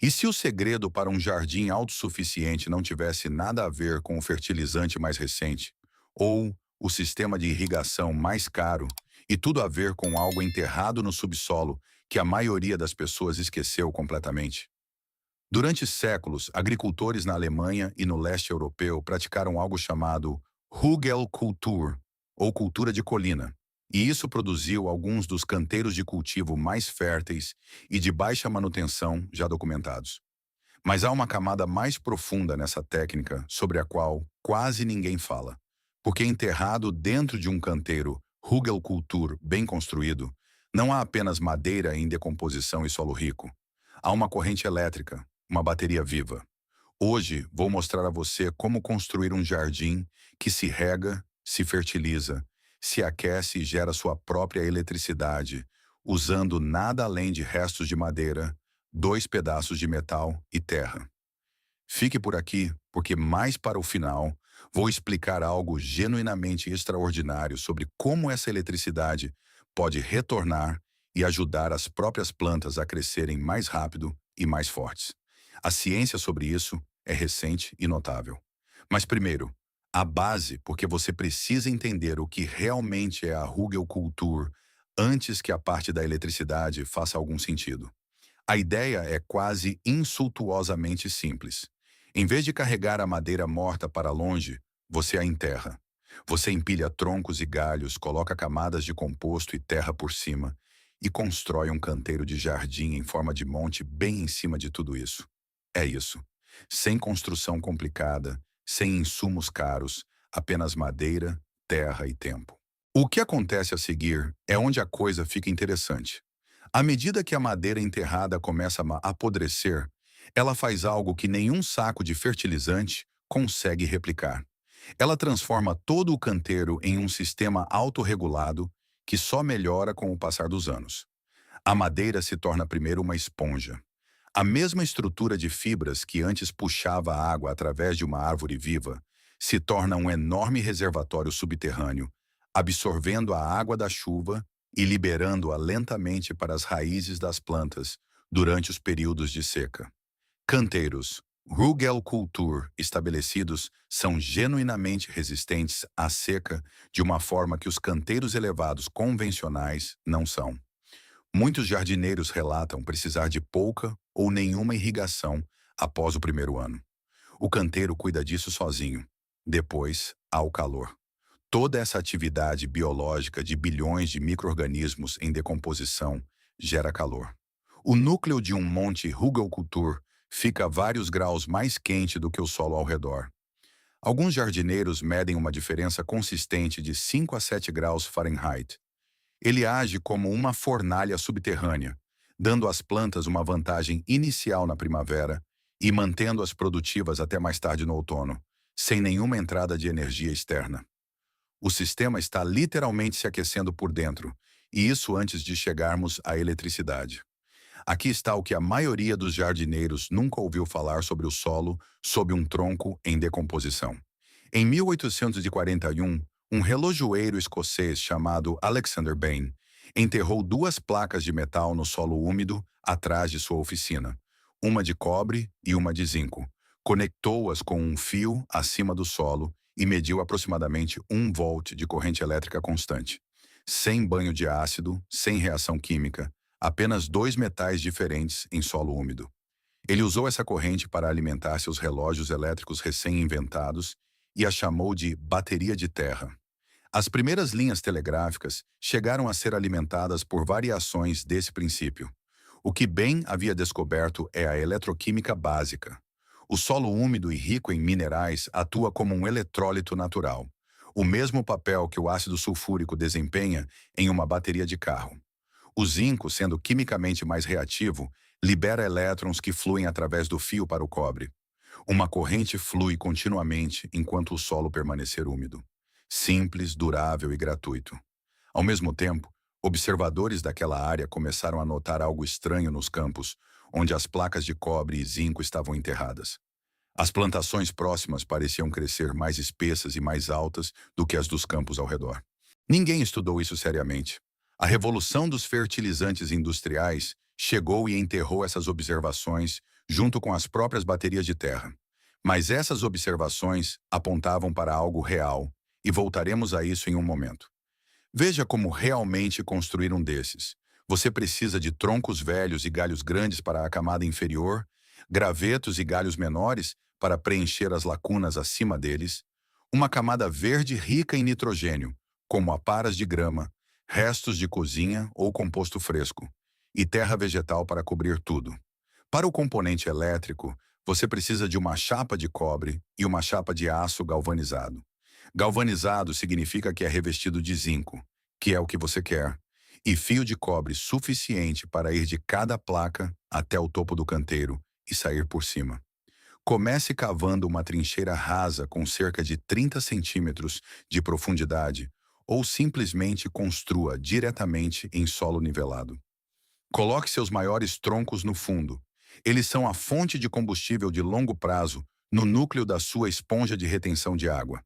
E se o segredo para um jardim autossuficiente não tivesse nada a ver com o fertilizante mais recente, ou o sistema de irrigação mais caro, e tudo a ver com algo enterrado no subsolo que a maioria das pessoas esqueceu completamente? Durante séculos, agricultores na Alemanha e no leste europeu praticaram algo chamado Hügelkultur, ou cultura de colina, e isso produziu alguns dos canteiros de cultivo mais férteis e de baixa manutenção já documentados. Mas há uma camada mais profunda nessa técnica sobre a qual quase ninguém fala, porque enterrado dentro de um canteiro Hügelkultur bem construído, não há apenas madeira em decomposição e solo rico. Há uma corrente elétrica, uma bateria viva. Hoje vou mostrar a você como construir um jardim que se rega, se fertiliza, se aquece e gera sua própria eletricidade, usando nada além de restos de madeira, dois pedaços de metal e terra. Fique por aqui, porque mais para o final vou explicar algo genuinamente extraordinário sobre como essa eletricidade pode retornar e ajudar as próprias plantas a crescerem mais rápido e mais fortes. A ciência sobre isso é recente e notável. Mas primeiro, a base, porque você precisa entender o que realmente é a Hügelkultur antes que a parte da eletricidade faça algum sentido. A ideia é quase insultuosamente simples. Em vez de carregar a madeira morta para longe, você a enterra. Você empilha troncos e galhos, coloca camadas de composto e terra por cima e constrói um canteiro de jardim em forma de monte bem em cima de tudo isso. É isso. Sem construção complicada, sem insumos caros, apenas madeira, terra e tempo. O que acontece a seguir é onde a coisa fica interessante. À medida que a madeira enterrada começa a apodrecer, ela faz algo que nenhum saco de fertilizante consegue replicar. Ela transforma todo o canteiro em um sistema autorregulado que só melhora com o passar dos anos. A madeira se torna primeiro uma esponja. A mesma estrutura de fibras que antes puxava a água através de uma árvore viva se torna um enorme reservatório subterrâneo, absorvendo a água da chuva e liberando-a lentamente para as raízes das plantas durante os períodos de seca. Canteiros Rugelkultur estabelecidos são genuinamente resistentes à seca de uma forma que os canteiros elevados convencionais não são. Muitos jardineiros relatam precisar de pouca ou nenhuma irrigação após o primeiro ano. O canteiro cuida disso sozinho. Depois, há o calor. Toda essa atividade biológica de bilhões de micro-organismos em decomposição gera calor. O núcleo de um monte Rugelkultur fica a vários graus mais quente do que o solo ao redor. Alguns jardineiros medem uma diferença consistente de 5 a 7 graus Fahrenheit. Ele age como uma fornalha subterrânea, dando às plantas uma vantagem inicial na primavera e mantendo-as produtivas até mais tarde no outono, sem nenhuma entrada de energia externa. O sistema está literalmente se aquecendo por dentro, e isso antes de chegarmos à eletricidade. Aqui está o que a maioria dos jardineiros nunca ouviu falar sobre o solo sob um tronco em decomposição. Em 1841, um relojoeiro escocês chamado Alexander Bain enterrou duas placas de metal no solo úmido atrás de sua oficina, uma de cobre e uma de zinco. Conectou-as com um fio acima do solo e mediu aproximadamente 1 volt de corrente elétrica constante. Sem banho de ácido, sem reação química, apenas dois metais diferentes em solo úmido. Ele usou essa corrente para alimentar seus relógios elétricos recém-inventados e a chamou de bateria de terra. As primeiras linhas telegráficas chegaram a ser alimentadas por variações desse princípio. O que Ben havia descoberto é a eletroquímica básica. O solo úmido e rico em minerais atua como um eletrólito natural, o mesmo papel que o ácido sulfúrico desempenha em uma bateria de carro. O zinco, sendo quimicamente mais reativo, libera elétrons que fluem através do fio para o cobre. Uma corrente flui continuamente enquanto o solo permanecer úmido. Simples, durável e gratuito. Ao mesmo tempo, observadores daquela área começaram a notar algo estranho nos campos, onde as placas de cobre e zinco estavam enterradas. As plantações próximas pareciam crescer mais espessas e mais altas do que as dos campos ao redor. Ninguém estudou isso seriamente. A revolução dos fertilizantes industriais chegou e enterrou essas observações junto com as próprias baterias de terra. Mas essas observações apontavam para algo real, e voltaremos a isso em um momento. Veja como realmente construir um desses. Você precisa de troncos velhos e galhos grandes para a camada inferior, gravetos e galhos menores para preencher as lacunas acima deles, uma camada verde rica em nitrogênio, como aparas de grama, restos de cozinha ou composto fresco, e terra vegetal para cobrir tudo. Para o componente elétrico, você precisa de uma chapa de cobre e uma chapa de aço galvanizado. Galvanizado significa que é revestido de zinco, que é o que você quer, e fio de cobre suficiente para ir de cada placa até o topo do canteiro e sair por cima. Comece cavando uma trincheira rasa com cerca de 30 centímetros de profundidade ou simplesmente construa diretamente em solo nivelado. Coloque seus maiores troncos no fundo. Eles são a fonte de combustível de longo prazo no núcleo da sua esponja de retenção de água.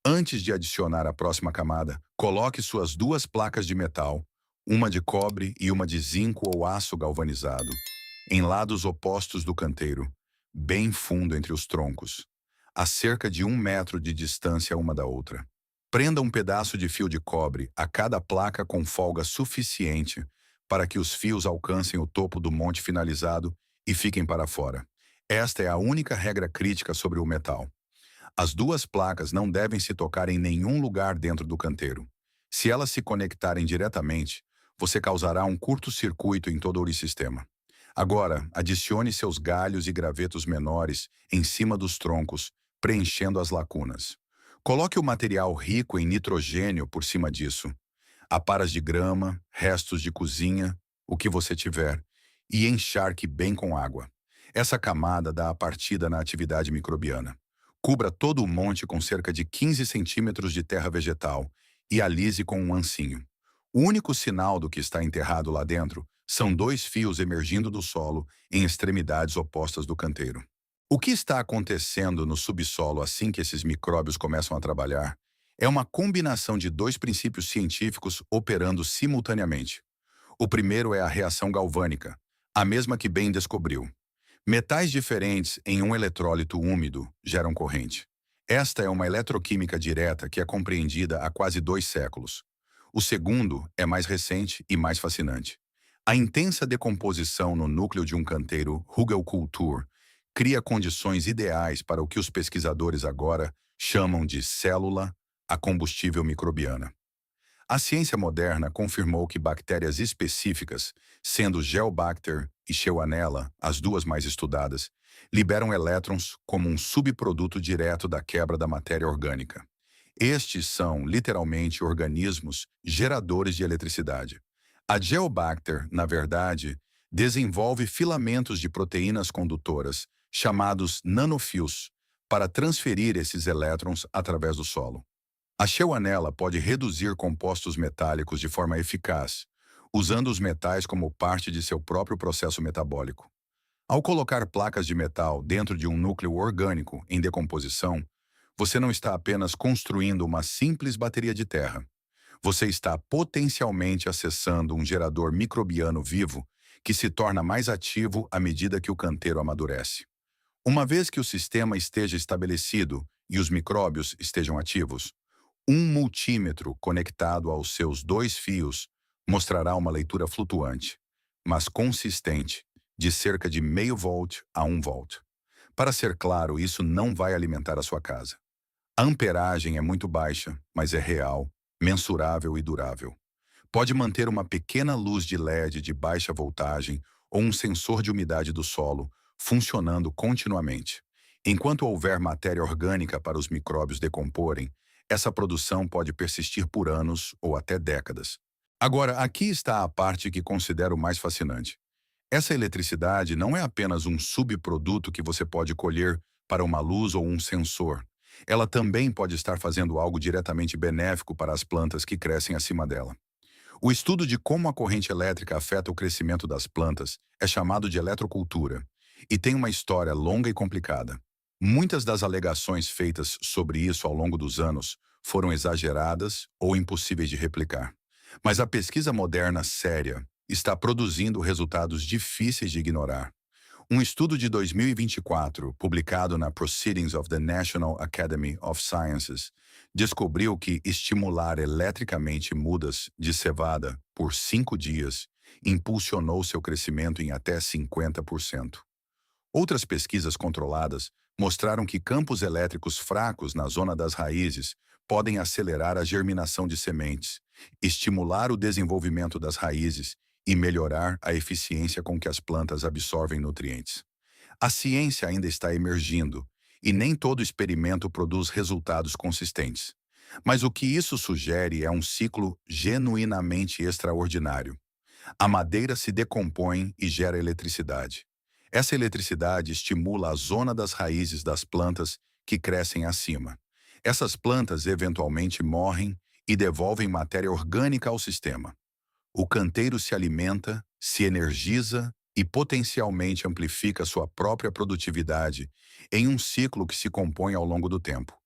Antes de adicionar a próxima camada, coloque suas duas placas de metal, uma de cobre e uma de zinco ou aço galvanizado, em lados opostos do canteiro, bem fundo entre os troncos, a cerca de 1 metro de distância uma da outra. Prenda um pedaço de fio de cobre a cada placa com folga suficiente para que os fios alcancem o topo do monte finalizado e fiquem para fora. Esta é a única regra crítica sobre o metal. As duas placas não devem se tocar em nenhum lugar dentro do canteiro. Se elas se conectarem diretamente, você causará um curto-circuito em todo o sistema. Agora, adicione seus galhos e gravetos menores em cima dos troncos, preenchendo as lacunas. Coloque o material rico em nitrogênio por cima disso. Aparas de grama, restos de cozinha, o que você tiver, e encharque bem com água. Essa camada dá a partida na atividade microbiana. Cubra todo o monte com cerca de 15 centímetros de terra vegetal e alise com um ancinho. O único sinal do que está enterrado lá dentro são 2 fios emergindo do solo em extremidades opostas do canteiro. O que está acontecendo no subsolo assim que esses micróbios começam a trabalhar é uma combinação de 2 princípios científicos operando simultaneamente. O primeiro é a reação galvânica, a mesma que Ben descobriu. Metais diferentes em um eletrólito úmido geram corrente. Esta é uma eletroquímica direta que é compreendida há quase 2 séculos. O segundo é mais recente e mais fascinante. A intensa decomposição no núcleo de um canteiro Hugelkultur cria condições ideais para o que os pesquisadores agora chamam de célula a combustível microbiana. A ciência moderna confirmou que bactérias específicas, sendo Geobacter e Shewanella, as duas mais estudadas, liberam elétrons como um subproduto direto da quebra da matéria orgânica. Estes são, literalmente, organismos geradores de eletricidade. A Geobacter, na verdade, desenvolve filamentos de proteínas condutoras, chamados nanofios, para transferir esses elétrons através do solo. A Shewanella pode reduzir compostos metálicos de forma eficaz, usando os metais como parte de seu próprio processo metabólico. Ao colocar placas de metal dentro de um núcleo orgânico em decomposição, você não está apenas construindo uma simples bateria de terra. Você está potencialmente acessando um gerador microbiano vivo que se torna mais ativo à medida que o canteiro amadurece. Uma vez que o sistema esteja estabelecido e os micróbios estejam ativos, um multímetro conectado aos seus 2 fios mostrará uma leitura flutuante, mas consistente, de cerca de meio volt a 1 volt. Para ser claro, isso não vai alimentar a sua casa. A amperagem é muito baixa, mas é real, mensurável e durável. Pode manter uma pequena luz de LED de baixa voltagem ou um sensor de umidade do solo funcionando continuamente. Enquanto houver matéria orgânica para os micróbios decomporem, essa produção pode persistir por anos ou até décadas. Agora, aqui está a parte que considero mais fascinante. Essa eletricidade não é apenas um subproduto que você pode colher para uma luz ou um sensor. Ela também pode estar fazendo algo diretamente benéfico para as plantas que crescem acima dela. O estudo de como a corrente elétrica afeta o crescimento das plantas é chamado de eletrocultura e tem uma história longa e complicada. Muitas das alegações feitas sobre isso ao longo dos anos foram exageradas ou impossíveis de replicar. Mas a pesquisa moderna séria está produzindo resultados difíceis de ignorar. Um estudo de 2024, publicado na Proceedings of the National Academy of Sciences, descobriu que estimular eletricamente mudas de cevada por 5 dias impulsionou seu crescimento em até 50%. Outras pesquisas controladas mostraram que campos elétricos fracos na zona das raízes podem acelerar a germinação de sementes, estimular o desenvolvimento das raízes e melhorar a eficiência com que as plantas absorvem nutrientes. A ciência ainda está emergindo e nem todo experimento produz resultados consistentes. Mas o que isso sugere é um ciclo genuinamente extraordinário. A madeira se decompõe e gera eletricidade. Essa eletricidade estimula a zona das raízes das plantas que crescem acima. Essas plantas eventualmente morrem e devolvem matéria orgânica ao sistema. O canteiro se alimenta, se energiza e potencialmente amplifica sua própria produtividade em um ciclo que se compõe ao longo do tempo.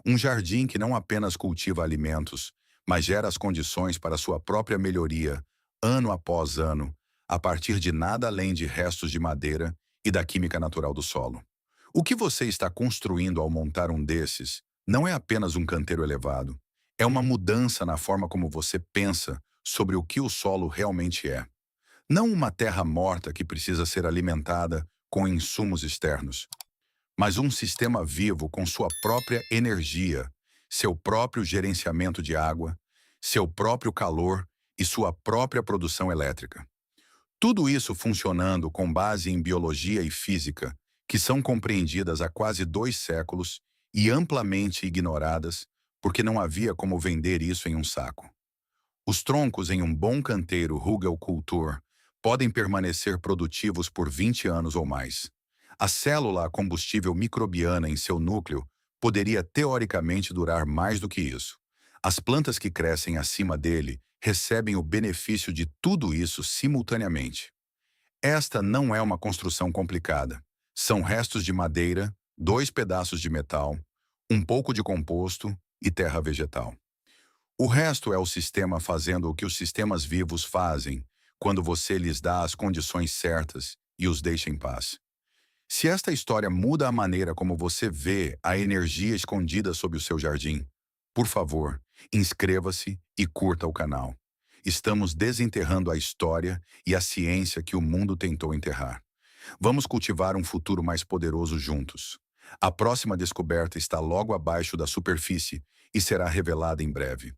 Um jardim que não apenas cultiva alimentos, mas gera as condições para sua própria melhoria, ano após ano, a partir de nada além de restos de madeira e da química natural do solo. O que você está construindo ao montar um desses não é apenas um canteiro elevado, é uma mudança na forma como você pensa sobre o que o solo realmente é. Não uma terra morta que precisa ser alimentada com insumos externos, mas um sistema vivo com sua própria energia, seu próprio gerenciamento de água, seu próprio calor e sua própria produção elétrica. Tudo isso funcionando com base em biologia e física, que são compreendidas há quase 2 séculos e amplamente ignoradas, porque não havia como vender isso em um saco. Os troncos em um bom canteiro Rugelkultur podem permanecer produtivos por 20 anos ou mais. A célula a combustível microbiana em seu núcleo poderia teoricamente durar mais do que isso. As plantas que crescem acima dele recebem o benefício de tudo isso simultaneamente. Esta não é uma construção complicada. São restos de madeira, 2 pedaços de metal, um pouco de composto e terra vegetal. O resto é o sistema fazendo o que os sistemas vivos fazem quando você lhes dá as condições certas e os deixa em paz. Se esta história muda a maneira como você vê a energia escondida sob o seu jardim, por favor, inscreva-se e curta o canal. Estamos desenterrando a história e a ciência que o mundo tentou enterrar. Vamos cultivar um futuro mais poderoso juntos. A próxima descoberta está logo abaixo da superfície e será revelada em breve.